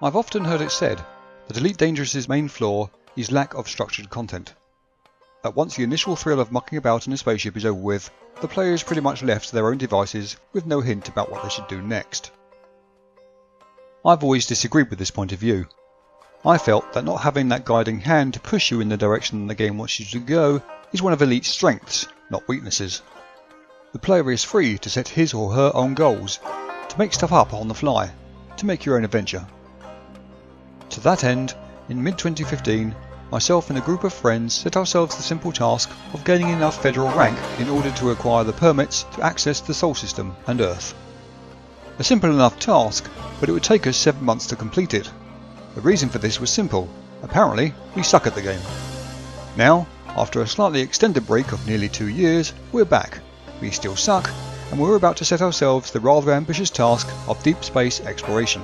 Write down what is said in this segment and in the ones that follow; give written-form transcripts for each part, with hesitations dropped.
I've often heard it said that Elite Dangerous's main flaw is lack of structured content. That once the initial thrill of mucking about in a spaceship is over with, the player is pretty much left to their own devices with no hint about what they should do next. I've always disagreed with this point of view. I felt that not having that guiding hand to push you in the direction the game wants you to go is one of Elite's strengths, not weaknesses. The player is free to set his or her own goals, to make stuff up on the fly, to make your own adventure. To that end, in mid-2015, myself and a group of friends set ourselves the simple task of gaining enough federal rank in order to acquire the permits to access the Sol System and Earth. A simple enough task, but it would take us 7 months to complete it. The reason for this was simple. Apparently, we suck at the game. Now, after a slightly extended break of nearly 2 years, we're back. We still suck, and we're about to set ourselves the rather ambitious task of deep space exploration.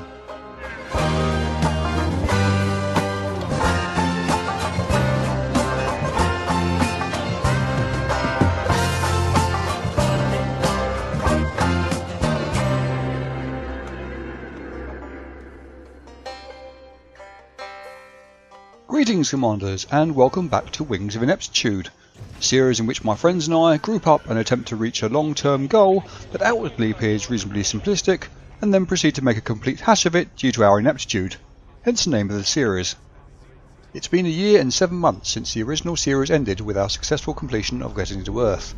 Greetings Commanders, and welcome back to Wings of Ineptitude, a series in which my friends and I group up and attempt to reach a long-term goal that outwardly appears reasonably simplistic, and then proceed to make a complete hash of it due to our ineptitude, hence the name of the series. It's been a year and 7 months since the original series ended with our successful completion of getting to Earth.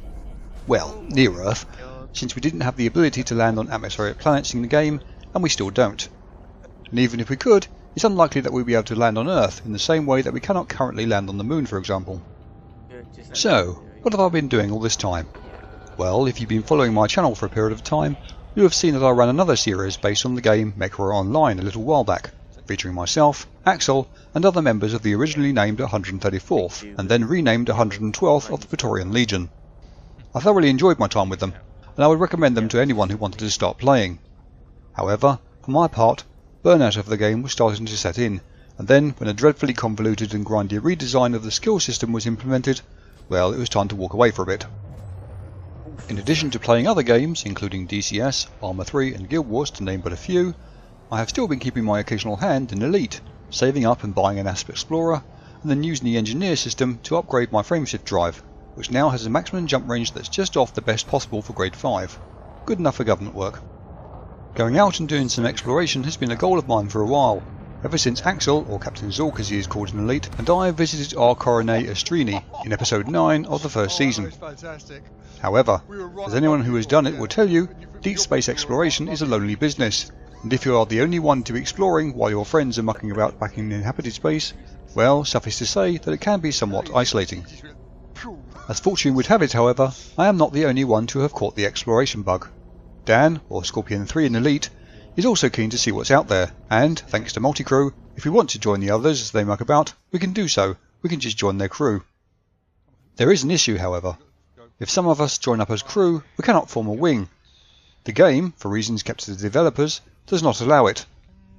Well, near Earth, since we didn't have the ability to land on atmospheric planets in the game, and we still don't. And even if we could, it's unlikely that we'll be able to land on Earth in the same way that we cannot currently land on the Moon, for example. So, what have I been doing all this time? Well, if you've been following my channel for a period of time, you'll have seen that I ran another series based on the game Mechwar Online a little while back, featuring myself, Axel, and other members of the originally named 134th, and then renamed 112th of the Praetorian Legion. I thoroughly enjoyed my time with them, and I would recommend them to anyone who wanted to start playing. However, for my part, burnout of the game was starting to set in, and then when a dreadfully convoluted and grindy redesign of the skill system was implemented, well, it was time to walk away for a bit. In addition to playing other games, including DCS, Arma 3 and Guild Wars to name but a few, I have still been keeping my occasional hand in Elite, saving up and buying an Asp Explorer, and then using the Engineer system to upgrade my frameshift drive, which now has a maximum jump range that's just off the best possible for grade 5. Good enough for government work. Going out and doing some exploration has been a goal of mine for a while, ever since Axel, or Captain Zork as he is called in Elite, and I visited our Coronet Estrini in episode 9 of the first season. However, as anyone who has done it will tell you, deep space exploration is a lonely business, and if you are the only one to be exploring while your friends are mucking about back in inhabited space, well, suffice to say that it can be somewhat isolating. As fortune would have it, however, I am not the only one to have caught the exploration bug. Dan, or Scorpion 3 in Elite, is also keen to see what's out there, and, thanks to Multicrew, if we want to join the others as they muck about, we can do so. We can just join their crew. There is an issue, however. If some of us join up as crew, we cannot form a wing. The game, for reasons kept to the developers, does not allow it.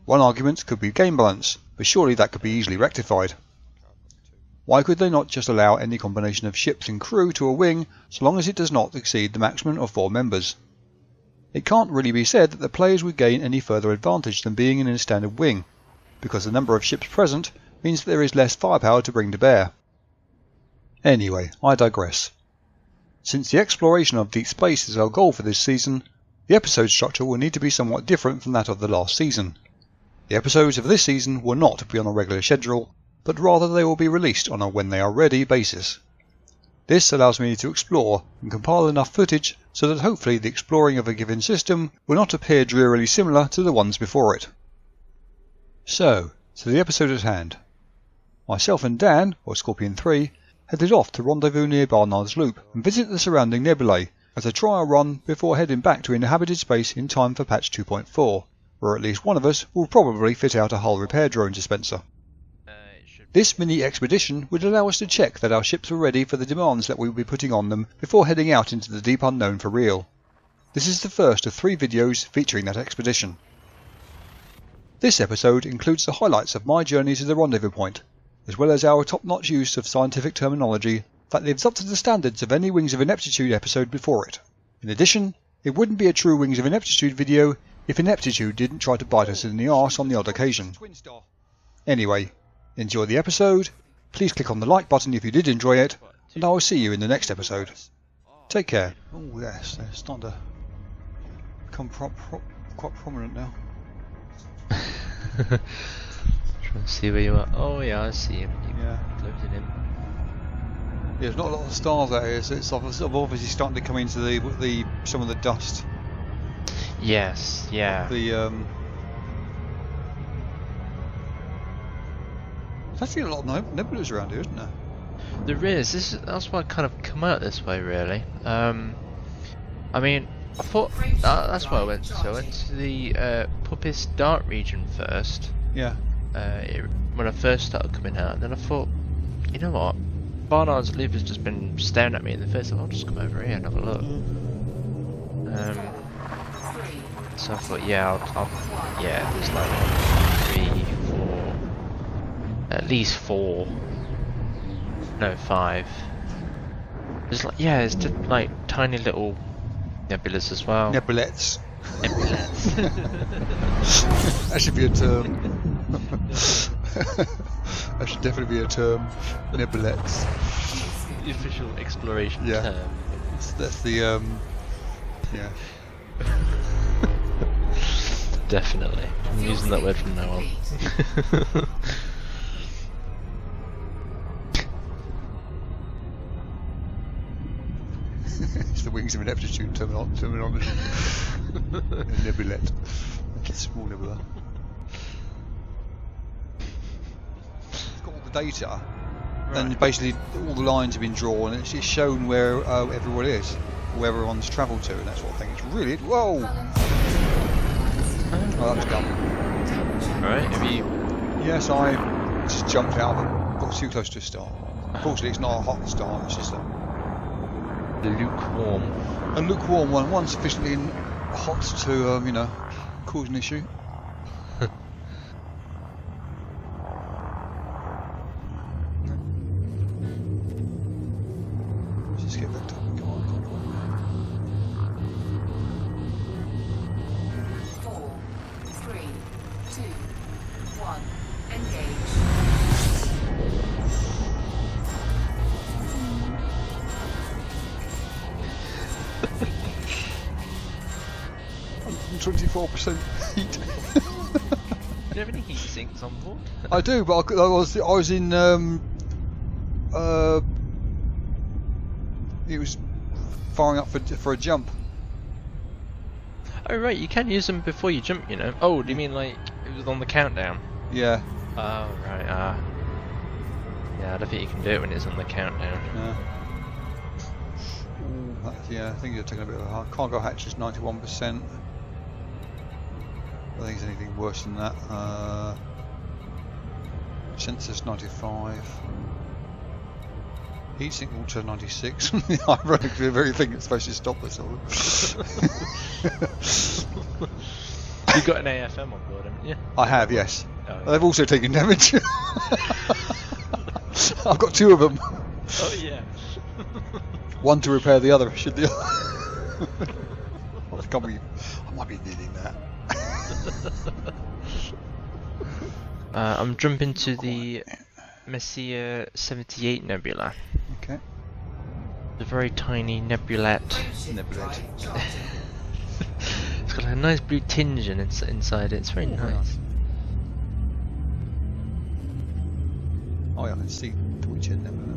One argument could be game balance, but surely that could be easily rectified. Why could they not just allow any combination of ships and crew to a wing, so long as it does not exceed the maximum of 4 members? It can't really be said that the players would gain any further advantage than being in a standard wing, because the number of ships present means that there is less firepower to bring to bear. Anyway, I digress. Since the exploration of deep space is our goal for this season, the episode structure will need to be somewhat different from that of the last season. The episodes of this season will not be on a regular schedule, but rather they will be released on a when they are ready basis. This allows me to explore and compile enough footage so that hopefully the exploring of a given system will not appear drearily similar to the ones before it. So, to the episode at hand. Myself and Dan, or Scorpion 3, headed off to rendezvous near Barnard's Loop and visit the surrounding nebulae as a trial run before heading back to inhabited space in time for patch 2.4, where at least one of us will probably fit out a hull repair drone dispenser. This mini-expedition would allow us to check that our ships were ready for the demands that we will be putting on them before heading out into the deep unknown for real. This is the first of 3 videos featuring that expedition. This episode includes the highlights of my journey to the rendezvous point, as well as our top-notch use of scientific terminology that lives up to the standards of any Wings of Ineptitude episode before it. In addition, it wouldn't be a true Wings of Ineptitude video if Ineptitude didn't try to bite us in the arse on the odd occasion. Anyway, enjoy the episode, please click on the like button if you did enjoy it, and I will see you in the next episode. Take care. Oh yes, they're starting to become quite prominent now. Trying to see where you are. Oh yeah, I see him. Yeah. Loading him. Yeah, there's not a lot of stars out here, so it's obviously starting to come into the some of the dust. Yes, yeah. There's actually a lot of nebulas around here, isn't there? There is. That's why I kind of come out this way, really. I mean, I thought that's why I went. So I went to the Puppis Dart region first. Yeah. When I first started coming out, and then I thought, you know what? Barnard's loop has just been staring at me in the face. I'll just come over here and have a look. So I thought, yeah, yeah, there's like 3, 4, at least 4, no 5. There's like, yeah, it's just like tiny little nebulas as well. Nebulettes. Nebulettes. That should be a term. That should definitely be a term. Nebulettes. The official exploration term. That's the yeah. Definitely. I'm using that word from now on. It's the Wings of Ineptitude terminology. Nebulette. It's a small nebula. It's got all the data, and basically all the lines have been drawn, and it's shown where everyone is, where everyone's travelled to, and that sort of thing. It's really... Whoa! Oh, that was dumb. Alright, have you... Yes, I just jumped out of it. Got too close to a star. Unfortunately, it's not a hot star, it's just a... lukewarm. A lukewarm one sufficiently hot to, you know, cause an issue. Let's just get back to come on. 4, 3, 2, 1, engage. 24% heat. Do you have any heat sinks on board? I do, but I was in it was firing up for a jump. Oh right, you can use them before you jump, you know. Oh, do you mean like it was on the countdown? Yeah. Oh right, yeah, I don't think you can do it when it's on the countdown. Yeah. Yeah, I think you're taking a bit of a hard. Cargo hatch is 91%. I think it's anything worse than that. Sensors 95. Heatsink water 96. Ironically, the very thing that's supposed to stop us all. You've got an AFM on board, haven't you? I have, yes. Oh, yeah. They've also taken damage. I've got 2 of them. Oh yeah. One to repair the other, should the I might be needing that. I'm jumping to the Messier 78 Nebula. Okay. The very tiny nebulette. Nebulette. It's got a nice blue tinge inside it. It's very nice. Oh yeah, I can see the Witcher Nebula.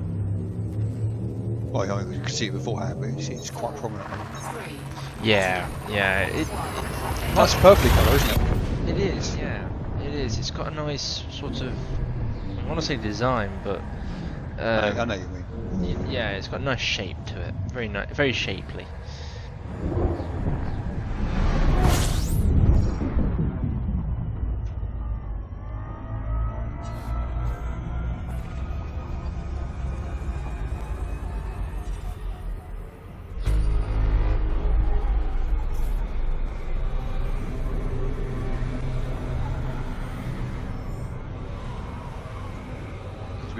Oh yeah, you can see it beforehand, but it's quite prominent. Yeah. That's purpley colour, isn't it? It is, yeah. It is. It's got a nice sort of, I want to say design, but I know you mean. yeah, it's got a nice shape to it. Very nice, very shapely.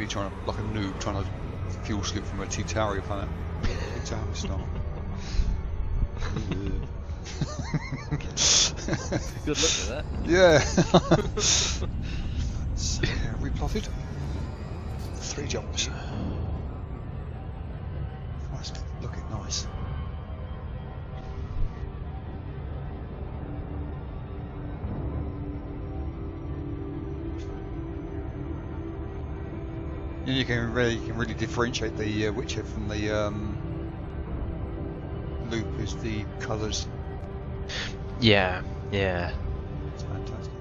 Trying to, like a noob, trying to fuel slip from a T-Tauri planet. T-Tauri star. Good luck with that. Yeah. So, yeah, replotted. 3 jumps. That's looking nice. And you can really differentiate the Witcher from the loop is the colours. Yeah. It's fantastic.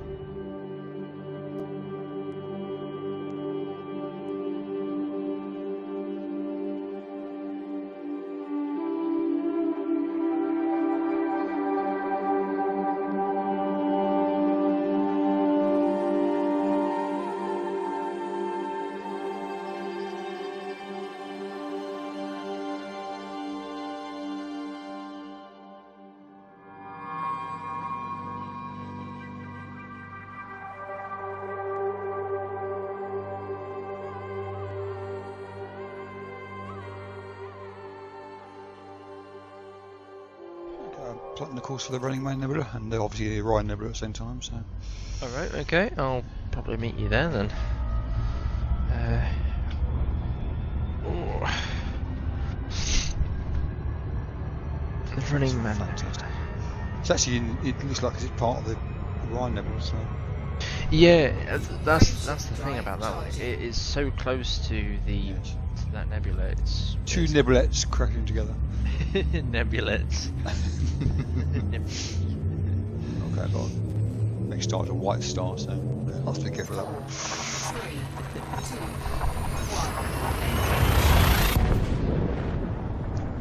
Plotting the course for the Running Man Nebula and obviously the Orion Nebula at the same time. So. Alright, okay, I'll probably meet you there then. The Running Man. Fantastic. It's actually it looks like it's part of the Orion Nebula. So. Yeah, that's the thing about that one. It is so close to that nebula. It's 2 Nebulettes cracking together. Nebulettes. Okay, well, next star's a white star, so I'll have to be careful of that one. 3, 2,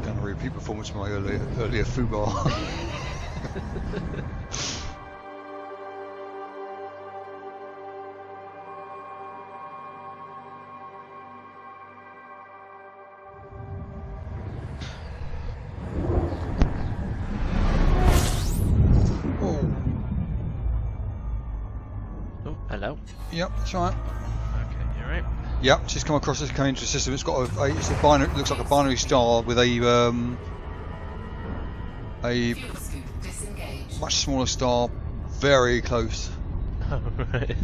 1. Going to repeat performance from my earlier foobar. Hello. Yep, that's right. Okay, you alright? Yep, just come across this coming into the system. It's got it's a binary. It looks like a binary star with a Fuel scoop disengaged. much smaller star, very close. Alright.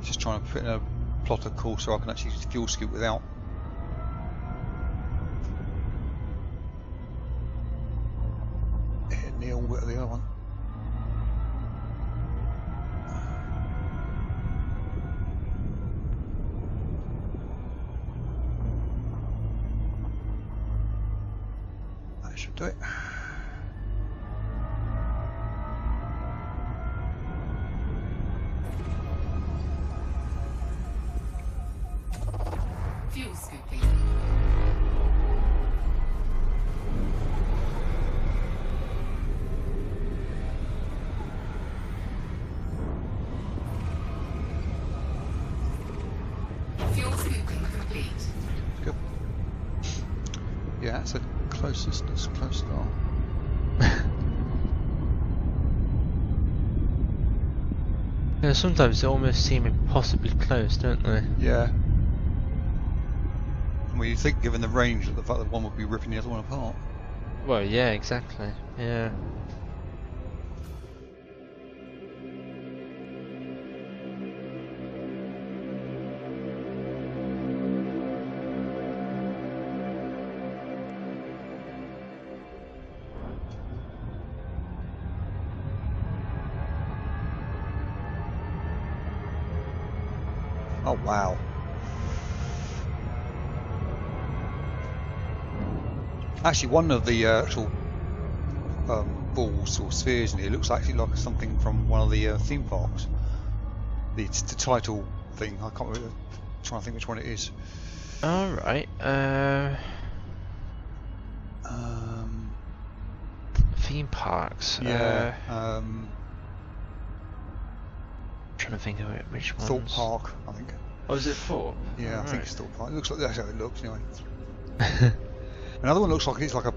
Just trying to put in a plotter course so I can actually fuel scoop without. Hitting the orbit of the other one. That should do it. Fuel scooping. Fuel scooping complete. Good. Yeah, that's the closest. That's close star. Yeah, sometimes they almost seem impossibly close, don't they? Yeah. Well, you think, given the range, that the fact that one would be ripping the other one apart. Well, yeah, exactly. Yeah. Oh wow. Actually, one of the actual balls or spheres in here looks actually like something from one of the theme parks. The title thing. I can't remember. Trying to think which one it is. All right. Theme parks. Yeah. Trying to think of it. Which ones? Thorpe Park, I think. Oh, is it Thorpe? Yeah, I think Right. it's Thorpe Park. It looks like that's how it looks anyway. Another one looks like it's like a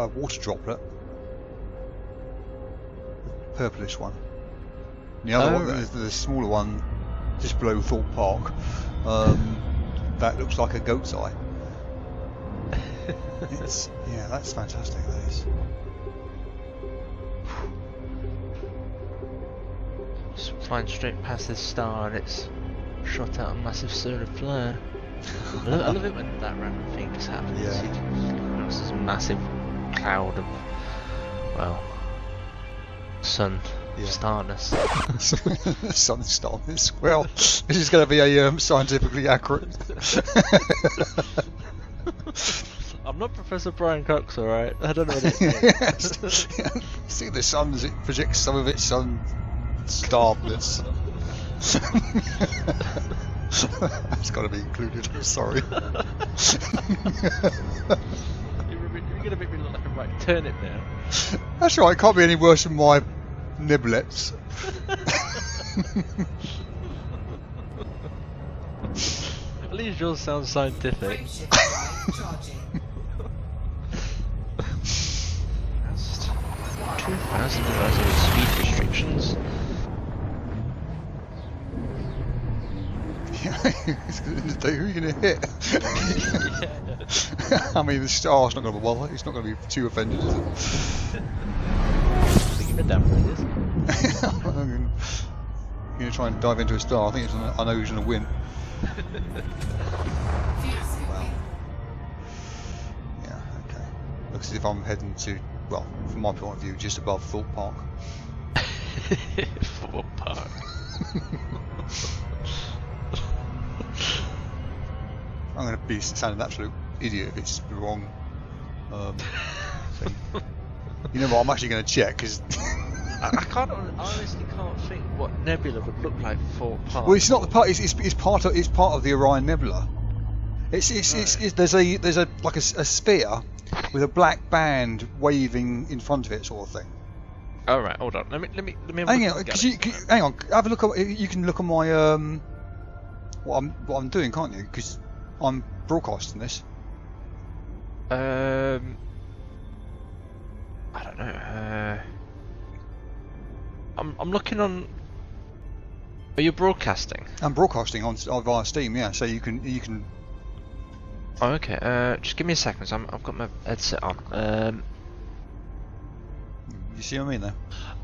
water droplet. Purplish one. And the other one, right. the smaller one, just below Thorpe Park. that looks like a goat's eye. Yeah, that's fantastic. That is. Just flying straight past this star and it's shot out a massive solar flare. I love it when that random thing just happens. Yeah. It's this massive cloud of, well, sun, Yeah. starness. Sun starness. Well, this is going to be a scientifically accurate. I'm not Professor Brian Cox, alright? I don't know what it is. See the sun as it projects some of its sun starness. That's got to be included. I'm sorry. You're going to make me look like a right turnip now. That's right. It can't be any worse than my Nebulettes. At least yours sounds scientific. Frameshift drive charging. That's 2,000 because of speed restrictions. Who are you going to hit? I mean, the star's not going to bother. It's not going to be too offended, is it? Thinking of damn thing, I'm going to try and dive into a star. I think I know who's going to win. Fuel scooping. Yeah, okay. Looks as if I'm heading to, well, from my point of view, just above Thorpe Park. Football park. I'm going to be sounding an absolute idiot if it's the wrong thing. You know what? I'm actually going to check because. I honestly can't think what nebula would look like for Park. Well, it's not the part. It's part of the Orion Nebula. There's a like a sphere with a black band waving in front of it, sort of thing. All right, hold on. Let me. Hang on, hang on. Have a look at. You can look at my what I'm doing, can't you? Because I'm broadcasting this. I don't know. I'm looking on. Are you broadcasting? I'm broadcasting on via Steam, yeah. So you can. Oh, okay. Just give me a second. I've got my headset on. You see what I mean there?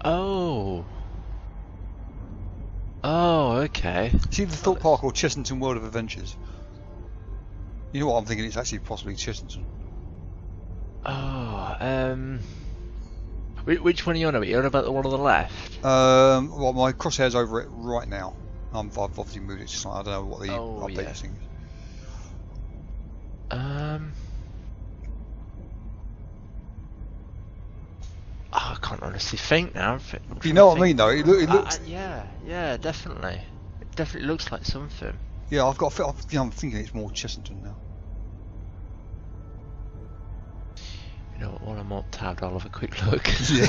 Oh. Oh, okay. See the Thorpe Park or Chessington World of Adventures? You know what I'm thinking? It's actually possibly Chessington. Oh, which one are you on about? You're on about the one on the left? Well, my crosshair's over it right now. I've obviously moved it to something. I don't know what the update thing is. I can't honestly think now. You know what I mean, though. It looks. Yeah, definitely. It definitely looks like something. Yeah, I'm thinking it's more Chessington now. You know what? While I'm up tabbed, I'll have a quick look. Yeah.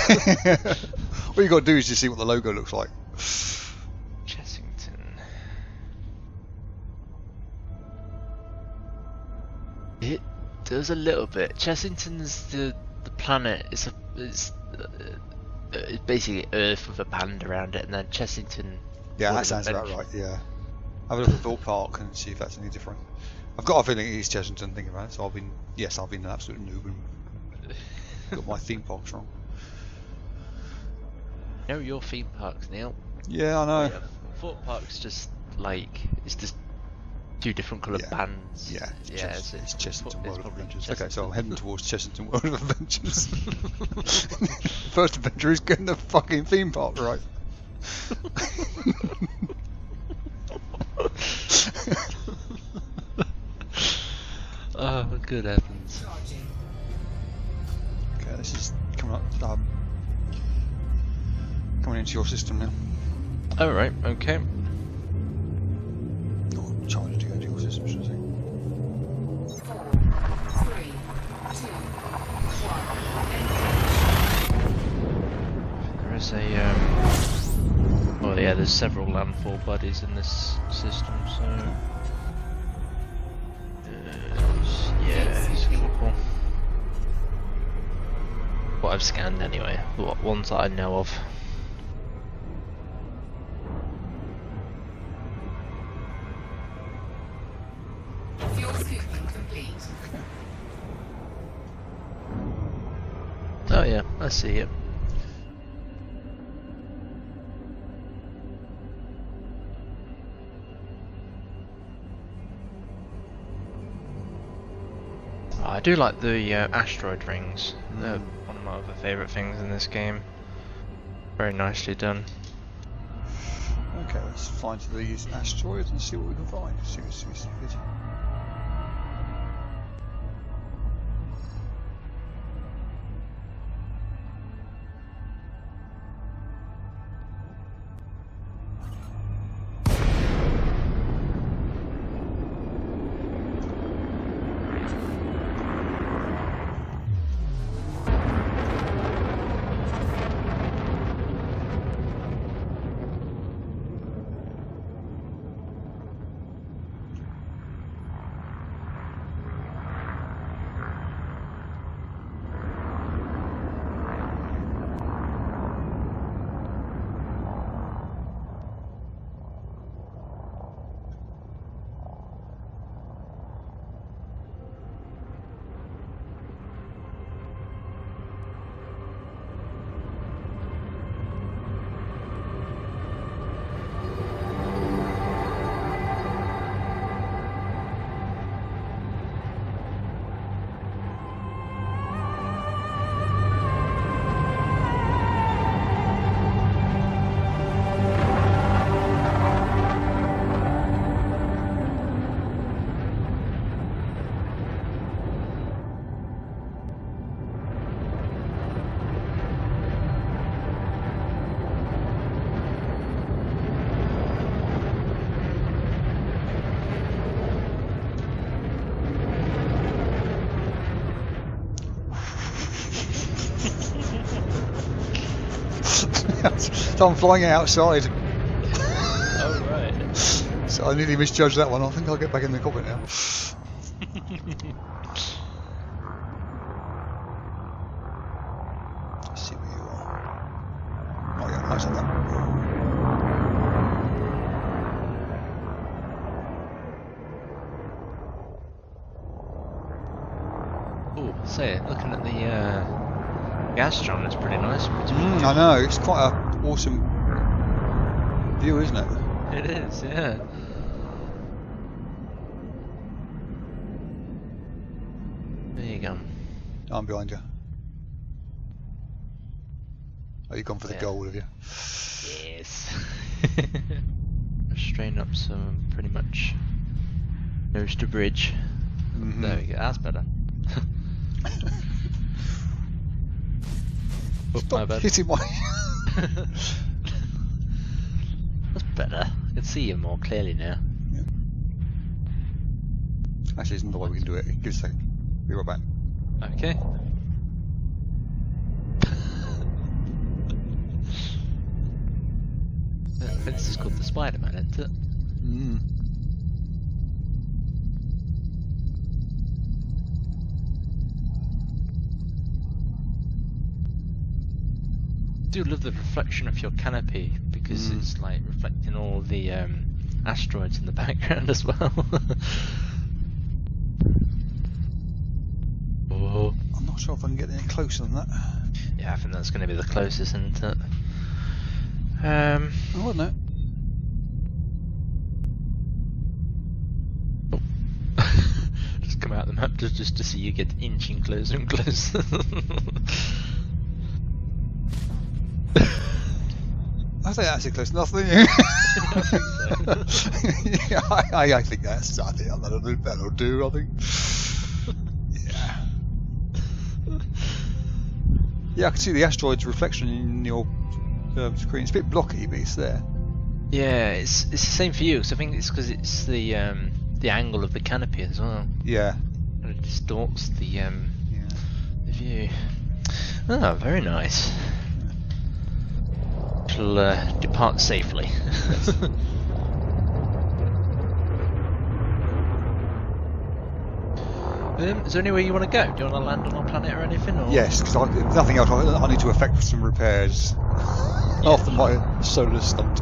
All you got to do is just see what the logo looks like. Chessington. It does a little bit. Chessington's the planet. It's basically Earth with a band around it, and then Chessington. Yeah, that sounds about right. Yeah. Have a look at Thorpe Park and see if that's any different. I've got a feeling it is Chessington. Thinking about it, so I've been an absolute noob and got my theme parks wrong. No, your theme parks, Neil. Yeah, I know. Yeah, Thorpe Park's just like it's just two different coloured bands. Yeah, it's Chessington World of Adventures. Chessington. Okay, so I'm heading towards Chessington World of Adventures. First adventure is getting the fucking theme park right. Oh, good heavens. Charging. Okay, this is coming up. Coming into your system now. All right. Okay. Oh, charge to go to your system, should I say? 4, 3, 2, 1. There is a well, yeah. There's several landfall bodies in this system, so it's a couple. What I've scanned anyway. What ones that I know of. Recouping complete. Oh yeah, I see it. I do like the asteroid rings. They're one of my other favourite things in this game. Very nicely done. Okay, let's fly to these asteroids and see what we can find. See what's good. So I'm flying outside. Oh right. So I nearly misjudged that one. I think I'll get back in the cockpit now. Let's see where you are. Oh yeah, nice on that. Oh, say it. Looking at the Gastron, it's pretty nice. I know, it's quite a awesome view, isn't it? It is, yeah. There you go. I'm behind you. Oh, you've gone for the gold, have you? Yes. Strain up some pretty much nose to bridge. There we go, that's better. Stop my bad. hitting my... That's better. I can see you more clearly now. Yeah. Actually, there's another way we can do it. Give us a second. Be right back. Okay. This is called the Spider-Man, isn't it? I do love the reflection of your canopy because it's like reflecting all the asteroids in the background as well. Oh. I'm not sure if I can get any closer than that. Yeah, I think that's going to be the closest, isn't it? Oh, wasn't it? Just come out the map just to see you get inching closer and closer. I think that's close enough, don't you? Yeah, I think that's. I think that'll do. I think. Yeah. Yeah, I can see the asteroid's reflection in your screen. It's a bit blocky, but it's there. Yeah, it's the same for you. Because I think it's because it's the angle of the canopy as well. Yeah. And it distorts the view. Oh, very nice. Shall depart safely. Is there anywhere you want to go? Do you want to land on our planet or anything? Or? Yes, because if nothing else, I need to effect some repairs after my solar stunt.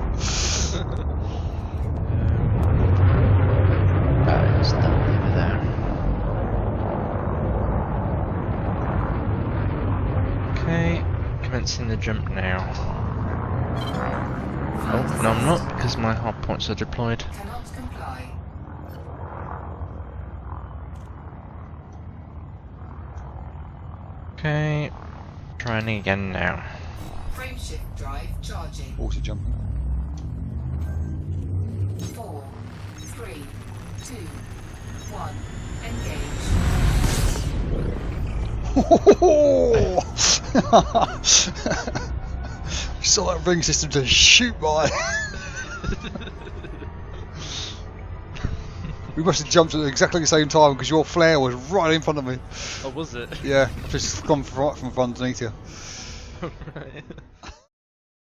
It's down over there. commencing the jump now. Oh, no I'm not, because my hard points are deployed. Cannot comply. Okay, trying again now. Frameshift drive charging. Auto jump. 4, 3, 2, 1. Engage. You saw that ring system just shoot by. We must have jumped at exactly the same time because your flare was right in front of me. Oh, was it? Yeah, I've just gone right from underneath you. Right.